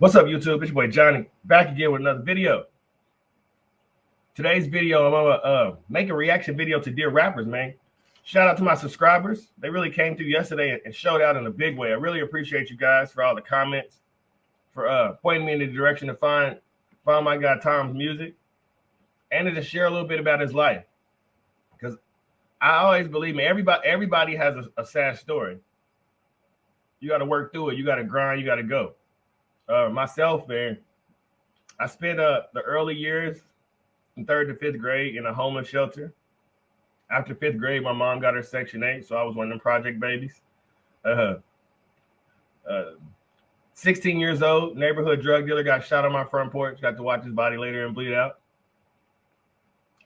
What's up, YouTube? It's your boy Johnny, back again with another video. Today's video, I'm gonna make a reaction video to Dear Rappers, man. Shout out to my subscribers. They really came through yesterday and showed out in a big way. I really appreciate you guys for all the comments, for pointing me in the direction to find my guy Tom's music, and to just share a little bit about his life. Because I always believe, man, everybody has a sad story. You got to work through it. You got to grind. You got to go. Myself, man, I spent the early years in 3rd to 5th grade in a homeless shelter. After 5th grade, my mom got her Section 8, so I was one of them project babies. 16 years old, neighborhood drug dealer, got shot on my front porch, got to watch his body later and bleed out.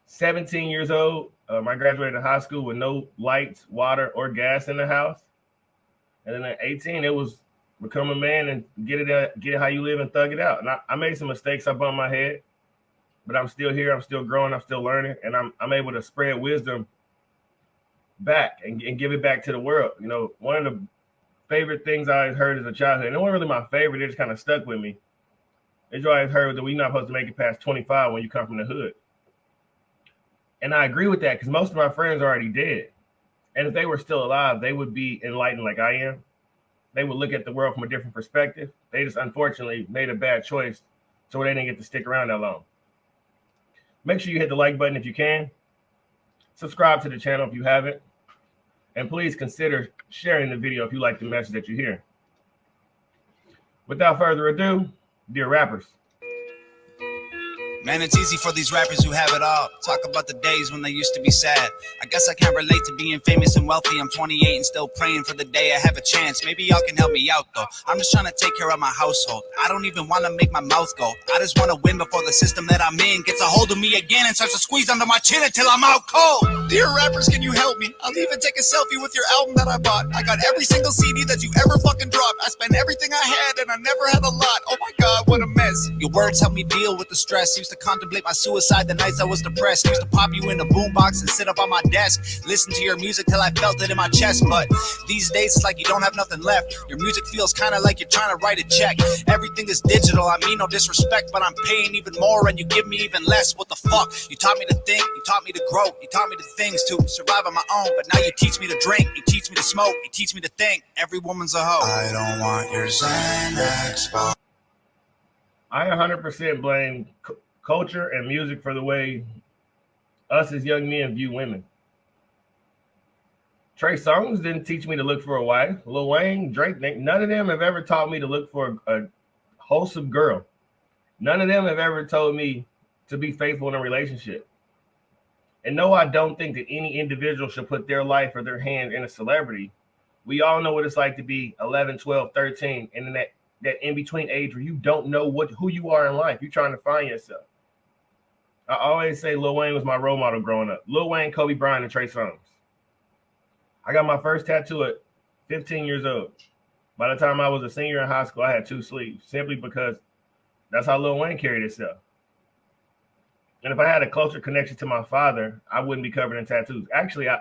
17 years old, I graduated high school with no lights, water, or gas in the house. And then at 18, it was become a man and get it how you live and thug it out. And I made some mistakes. I bumped my head, but I'm still here. I'm still growing. I'm still learning. And I'm able to spread wisdom back and give it back to the world. You know, one of the favorite things I always heard as a childhood, and it wasn't really my favorite, it just kind of stuck with me, is you always heard that we're not supposed to make it past 25 when you come from the hood. And I agree with that because most of my friends are already dead. And if they were still alive, they would be enlightened like I am. They would look at the world from a different perspective. They just unfortunately made a bad choice, so they didn't get to stick around that long. Make sure you hit the like button if you can. Subscribe to the channel if you haven't. And please consider sharing the video if you like the message that you hear. Without further ado, Dear Rappers. Man, it's easy for these rappers who have it all. Talk about the days when they used to be sad. I guess I can't relate to being famous and wealthy. I'm 28 and still praying for the day I have a chance. Maybe y'all can help me out, though. I'm just trying to take care of my household. I don't even want to make my mouth go. I just want to win before the system that I'm in gets a hold of me again and starts to squeeze under my chin until I'm out cold. Dear rappers, can you help me? I'll even take a selfie with your album that I bought. I got every single CD that you ever fucking dropped. I spent everything I had and I never had a lot. Oh my God, what a mess. Your words help me deal with the stress. Used to contemplate my suicide the nights I was depressed. Used to pop you in the boombox and sit up on my desk, listen to your music till I felt it in my chest. But these days it's like you don't have nothing left. Your music feels kind of like you're trying to write a check. Everything is digital, I mean no disrespect, but I'm paying even more and you give me even less. What the fuck? You taught me to think, you taught me to grow, you taught me the things to survive on my own. But now you teach me to drink, you teach me to smoke, you teach me to think. Every woman's a hoe. I don't want your Xanax bar. I 100% blame culture and music for the way us as young men view women. Trey Songz didn't teach me to look for a wife. Lil Wayne, Drake, none of them have ever taught me to look for a wholesome girl. None of them have ever told me to be faithful in a relationship. And no, I don't think that any individual should put their life or their hand in a celebrity. We all know what it's like to be 11, 12, 13, and in that in-between age where you don't know who you are in life. You're trying to find yourself. I always say Lil Wayne was my role model growing up. Lil Wayne, Kobe Bryant, and Trey Songz. I got my first tattoo at 15 years old. By the time I was a senior in high school, I had 2 sleeves, simply because that's how Lil Wayne carried himself. And if I had a closer connection to my father, I wouldn't be covered in tattoos. Actually, I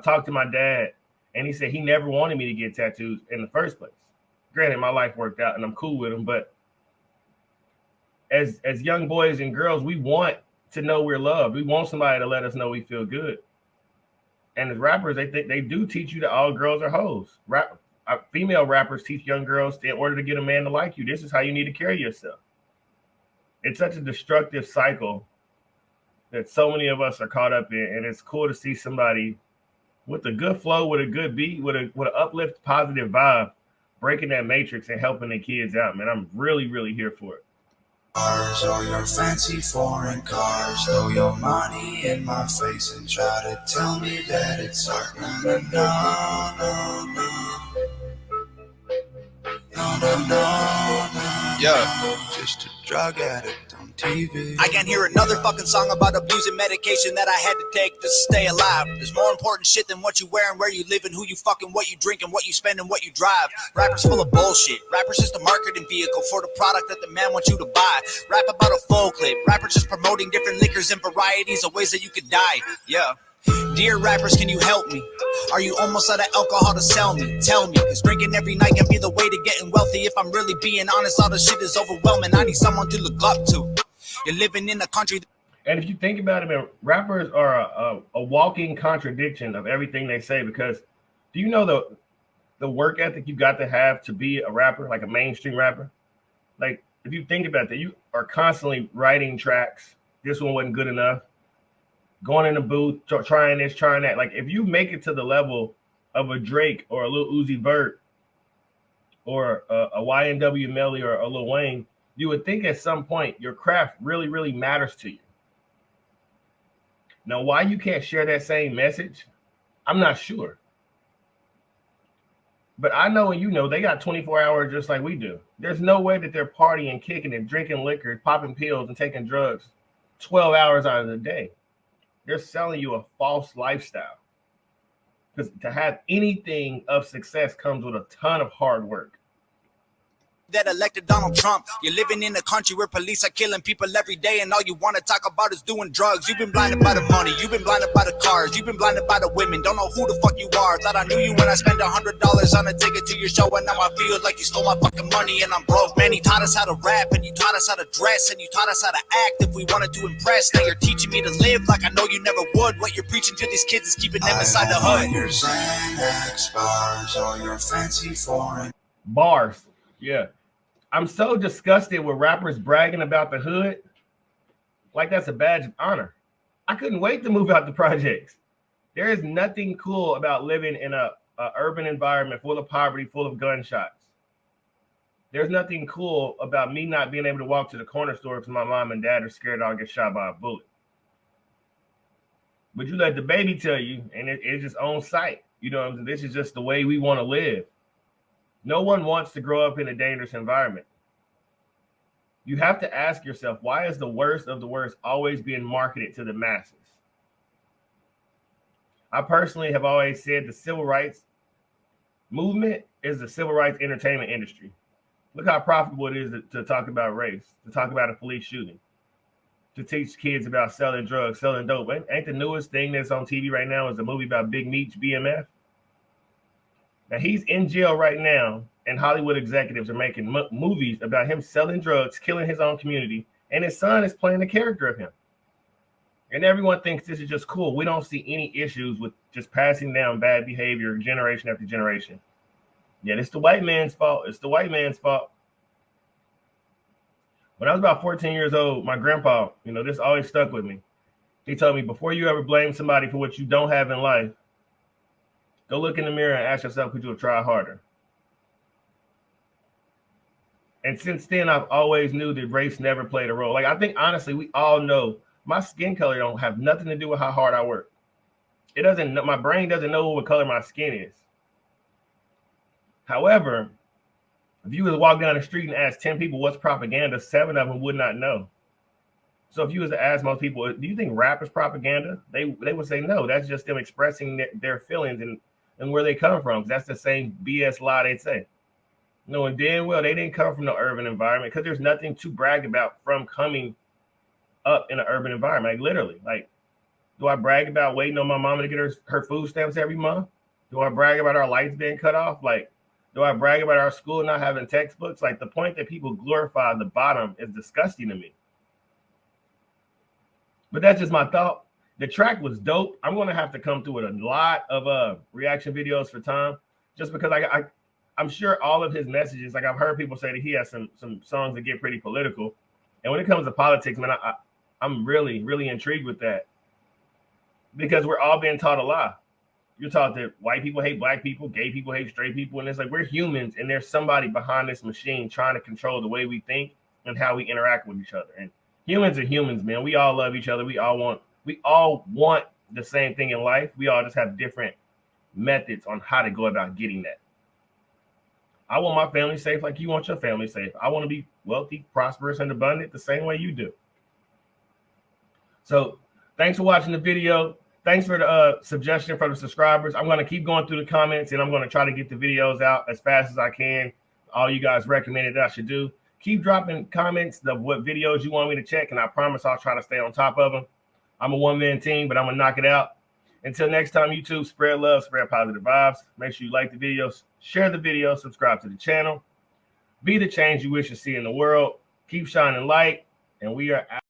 talked to my dad, and he said he never wanted me to get tattoos in the first place. Granted, my life worked out, and I'm cool with him, but as young boys and girls, we want to know we're loved. We want somebody to let us know we feel good. And as rappers, they do teach you that all girls are hoes. Female rappers teach young girls in order to get a man to like you, this is how you need to carry yourself. It's such a destructive cycle that so many of us are caught up in, and it's cool to see somebody with a good flow, with a good beat, with an uplift, positive vibe, breaking that matrix and helping the kids out, man. I'm really, really here for it. Or your fancy foreign cars, throw your money in my face and try to tell me that it's art. No, no, no, no, no, yeah, just a drug addict on TV. I can't hear another fucking song about abusing medication that I had to take just to stay alive. There's more important shit than what you wear and where you live and who you fucking, what you drink and what you spend and what you drive. Rappers full of bullshit. Rappers just a marketing vehicle for the product that the man wants you to buy. Rap about a full clip. Rappers just promoting different liquors and varieties of ways that you could die. Yeah. Dear rappers, can you help me? Are you almost out of alcohol to sell me? Tell me, cause drinking every night can be the way to getting wealthy. If I'm really being honest, all the shit is overwhelming. I need someone to look up to. You're living in a country. And if you think about it, man, rappers are a walking contradiction of everything they say. Because do you know the work ethic you got to have to be a rapper, like a mainstream rapper? Like, if you think about that, you are constantly writing tracks. This one wasn't good enough. Going in the booth, trying this, trying that. Like, if you make it to the level of a Drake or a Lil Uzi Vert or a YNW Melly or a Lil Wayne, you would think at some point your craft really, really matters to you. Now, why you can't share that same message, I'm not sure. But I know, and you know, they got 24 hours just like we do. There's no way that they're partying, kicking and drinking liquor, popping pills and taking drugs 12 hours out of the day. They're selling you a false lifestyle. Because to have anything of success comes with a ton of hard work. That elected Donald Trump. You're living in a country where police are killing people every day, and all you want to talk about is doing drugs. You've been blinded by the money, you've been blinded by the cars, you've been blinded by the women. Don't know who the fuck you are. Thought I knew you when I spent $100 on a ticket to your show, and now I feel like you stole my fucking money and I'm broke. Man, you taught us how to rap, and you taught us how to dress, and you taught us how to act if we wanted to impress. Now you're teaching me to live like I know you never would. What you're preaching to these kids is keeping them inside the hood. Your Xanax bars or your fancy foreign bars, yeah. I'm so disgusted with rappers bragging about the hood like that's a badge of honor. I couldn't wait to move out the projects. There is nothing cool about living in a urban environment full of poverty, full of gunshots. There's nothing cool about me not being able to walk to the corner store because my mom and dad are scared I'll get shot by a bullet. But you let the baby tell you, and it's just on site. You know, this is just the way we want to live. No one wants to grow up in a dangerous environment. You have to ask yourself, why is the worst of the worst always being marketed to the masses? I personally have always said the civil rights movement is the civil rights entertainment industry. Look how profitable it is to talk about race, to talk about a police shooting, to teach kids about selling drugs, selling dope. Ain't the newest thing that's on TV right now is a movie about Big Meech, BMF? Now, he's in jail right now, and Hollywood executives are making movies about him selling drugs, killing his own community, and his son is playing the character of him. And everyone thinks this is just cool. We don't see any issues with just passing down bad behavior generation after generation. Yeah, it's the white man's fault. It's the white man's fault. When I was about 14 years old, my grandpa, this always stuck with me. He told me, before you ever blame somebody for what you don't have in life, go look in the mirror and ask yourself, could you have tried harder? And since then, I've always knew that race never played a role. Like, I think, honestly, we all know my skin color don't have nothing to do with how hard I work. My brain doesn't know what color my skin is. However, if you was to walk down the street and ask 10 people what's propaganda, 7 of them would not know. So if you was to ask most people, do you think rap is propaganda? They would say no. That's just them expressing their feelings and where they come from. That's the same BS lie they say. Knowing damn well they didn't come from the urban environment, because there's nothing to brag about from coming up in an urban environment. Like, literally, like, do I brag about waiting on my mama to get her food stamps every month? Do I brag about our lights being cut off? Like, do I brag about our school not having textbooks? Like, the point that people glorify the bottom is disgusting to me. But that's just my thought. The track was dope. I'm going to have to come through with a lot of reaction videos for time, just because I'm sure all of his messages, like, I've heard people say that he has some songs that get pretty political. And when it comes to politics, man, I'm really, really intrigued with that, because we're all being taught a lie. You're taught that white people hate black people, gay people hate straight people. And it's like, we're humans, and there's somebody behind this machine trying to control the way we think and how we interact with each other. And humans are humans, man. We all love each other. We all want the same thing in life. We all just have different methods on how to go about getting that. I want my family safe like you want your family safe. I want to be wealthy, prosperous, and abundant the same way you do. So thanks for watching the video. Thanks for the suggestion from the subscribers. I'm going to keep going through the comments, and I'm going to try to get the videos out as fast as I can. All you guys recommended that I should do. Keep dropping comments of what videos you want me to check, and I promise I'll try to stay on top of them. I'm a one-man team, but I'm going to knock it out. Until next time, YouTube, spread love, spread positive vibes. Make sure you like the videos, share the video, subscribe to the channel. Be the change you wish to see in the world. Keep shining light, and we are out.